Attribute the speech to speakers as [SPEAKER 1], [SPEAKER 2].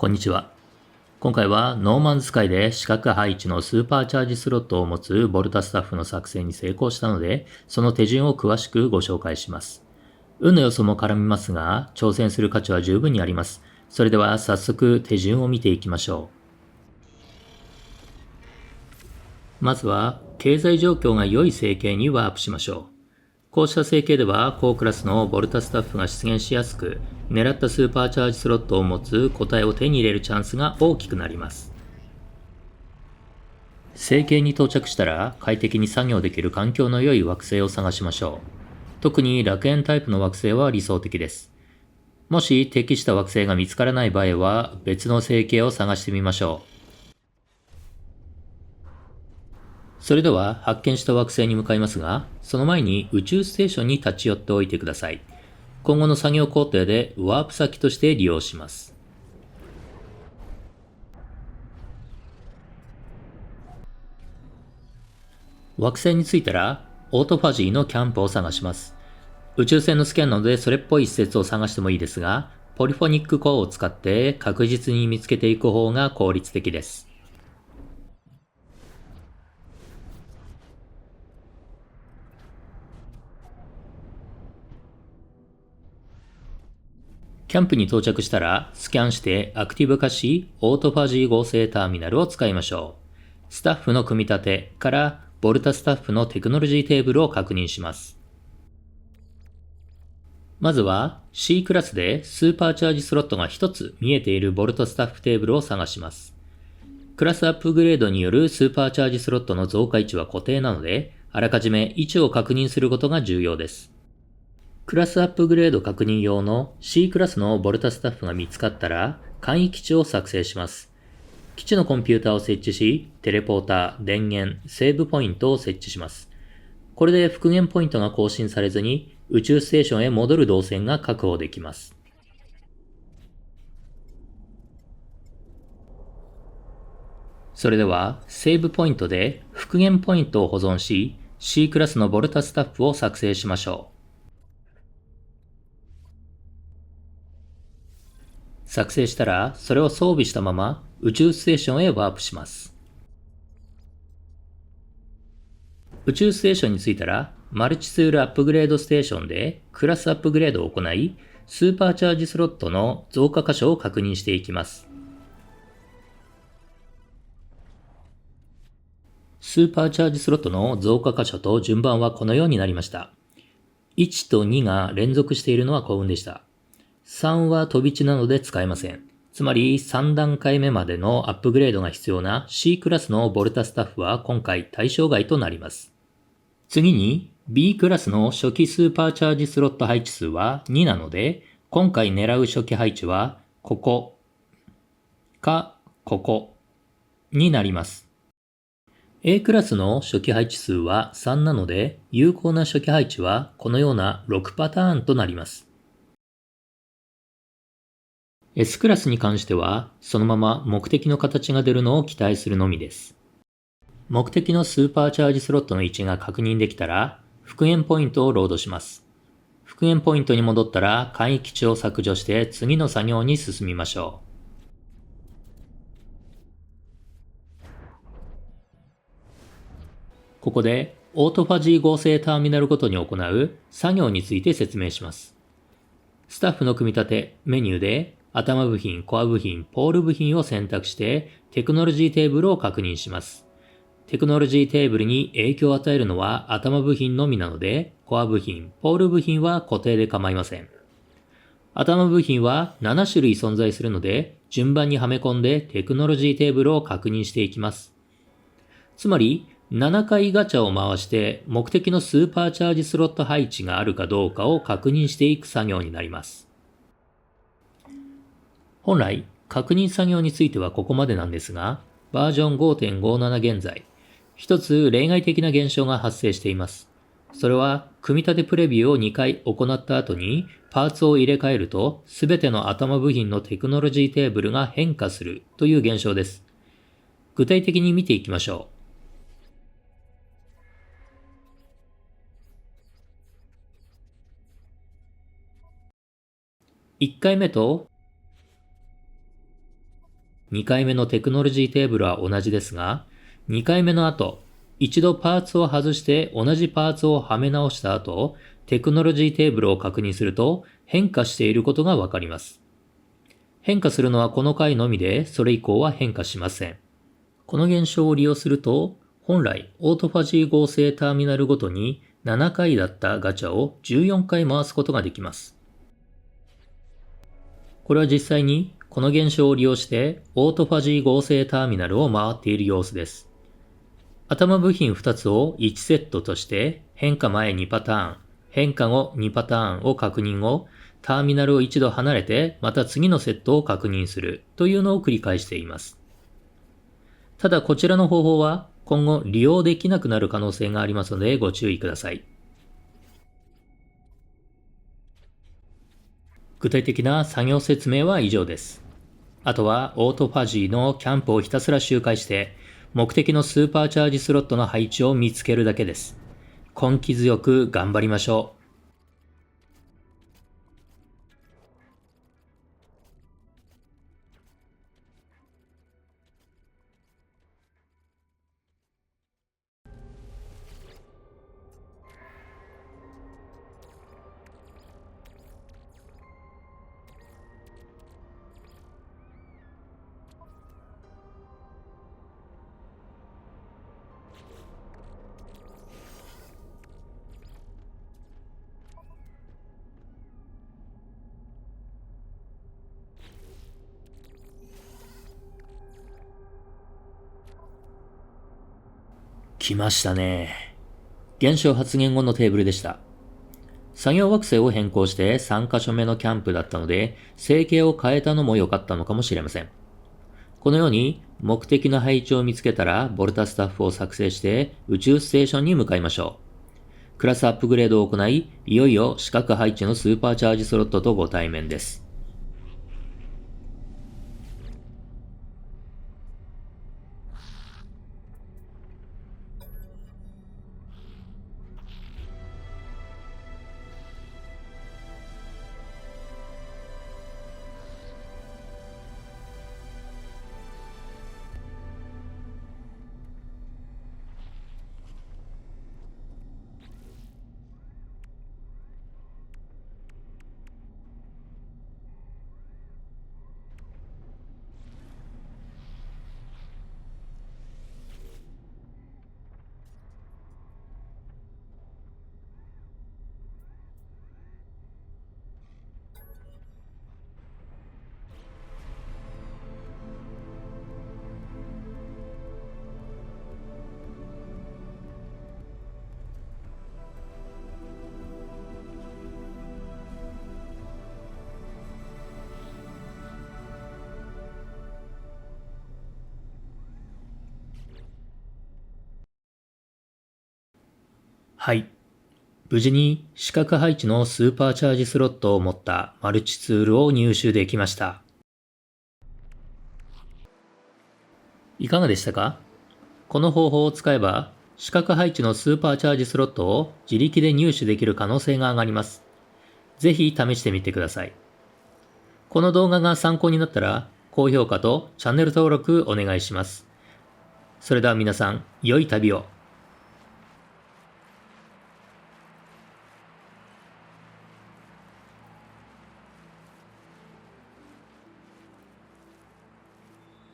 [SPEAKER 1] こんにちは。今回はノーマンズスカイで四角配置のスーパーチャージスロットを持つボルタスタッフの作成に成功したので、その手順を詳しくご紹介します。運の要素も絡みますが、挑戦する価値は十分にあります。それでは早速手順を見ていきましょう。まずは、経済状況が良い成形にワープしましょう。こうした成形では、高クラスのボルタスタッフが出現しやすく、狙ったスーパーチャージスロットを持つ個体を手に入れるチャンスが大きくなります。成形に到着したら快適に作業できる環境の良い惑星を探しましょう。特に楽園タイプの惑星は理想的です。もし適した惑星が見つからない場合は別の成形を探してみましょう。それでは発見した惑星に向かいますが、その前に宇宙ステーションに立ち寄っておいてください。今後の作業工程でワープ先として利用します。惑星に着いたらオートファジーのキャンプを探します。宇宙船のスキャンなのでそれっぽい施設を探してもいいですが、ポリフォニックコアを使って確実に見つけていく方が効率的です。キャンプに到着したらスキャンしてアクティブ化し、オートファジー合成ターミナルを使いましょう。スタッフの組み立てからボルタスタッフのテクノロジーテーブルを確認します。まずは C クラスでスーパーチャージスロットが1つ見えているボルトスタッフテーブルを探します。クラスアップグレードによるスーパーチャージスロットの増加位置は固定なので、あらかじめ位置を確認することが重要です。クラスアップグレード確認用の C クラスのボルタスタッフが見つかったら、簡易基地を作成します。基地のコンピューターを設置し、テレポーター、電源、セーブポイントを設置します。これで復元ポイントが更新されずに、宇宙ステーションへ戻る動線が確保できます。それでは、セーブポイントで復元ポイントを保存し、C クラスのボルタスタッフを作成しましょう。作成したら、それを装備したまま宇宙ステーションへワープします。宇宙ステーションに着いたら、マルチツールアップグレードステーションでクラスアップグレードを行い、スーパーチャージスロットの増加箇所を確認していきます。スーパーチャージスロットの増加箇所と順番はこのようになりました。1と2が連続しているのは幸運でした。3は飛び地なので使えません。つまり3段階目までのアップグレードが必要な C クラスのボルタスタッフは今回対象外となります。次に B クラスの初期スーパーチャージスロット配置数は2なので、今回狙う初期配置はここかここになります。A クラスの初期配置数は3なので、有効な初期配置はこのような6パターンとなります。S クラスに関しては、そのまま目的の形が出るのを期待するのみです。目的のスーパーチャージスロットの位置が確認できたら、復元ポイントをロードします。復元ポイントに戻ったら、簡易基地を削除して次の作業に進みましょう。ここで、オートファジー合成ターミナルごとに行う作業について説明します。スタッフの組み立てメニューで、頭部品、コア部品、ポール部品を選択して、テクノロジーテーブルを確認します。テクノロジーテーブルに影響を与えるのは頭部品のみなので、コア部品、ポール部品は固定で構いません。頭部品は7種類存在するので、順番にはめ込んでテクノロジーテーブルを確認していきます。つまり、7回ガチャを回して目的のスーパーチャージスロット配置があるかどうかを確認していく作業になります。本来、確認作業についてはここまでなんですが、バージョン 5.57 現在、一つ例外的な現象が発生しています。それは、組み立てプレビューを2回行った後に、パーツを入れ替えると、すべての頭部品のテクノロジーテーブルが変化するという現象です。具体的に見ていきましょう。1回目と2回目のテクノロジーテーブルは同じですが、2回目の後、一度パーツを外して同じパーツをはめ直した後、テクノロジーテーブルを確認すると変化していることがわかります。変化するのはこの回のみで、それ以降は変化しません。この現象を利用すると、本来オートファジー合成ターミナルごとに7回だったガチャを14回回すことができます。これは実際にこの現象を利用してオートファジー合成ターミナルを回っている様子です。頭部品2つを1セットとして変化前2パターン、変化後2パターンを確認後、ターミナルを一度離れてまた次のセットを確認するというのを繰り返しています。ただこちらの方法は今後利用できなくなる可能性がありますのでご注意ください。具体的な作業説明は以上です。あとはオートファジーのキャンプをひたすら周回して目的のスーパーチャージスロットの配置を見つけるだけです。根気強く頑張りましょう。来ましたね。現象発現後のテーブルでした。作業惑星を変更して3カ所目のキャンプだったので、成形を変えたのも良かったのかもしれません。このように目的の配置を見つけたら、ボルタスタッフを作成して宇宙ステーションに向かいましょう。クラスアップグレードを行い、いよいよ四角配置のスーパーチャージスロットとご対面です。はい。無事に四角配置のスーパーチャージスロットを持ったマルチツールを入手できました。いかがでしたか？この方法を使えば四角配置のスーパーチャージスロットを自力で入手できる可能性が上がります。ぜひ試してみてください。この動画が参考になったら高評価とチャンネル登録お願いします。それでは皆さん、良い旅を。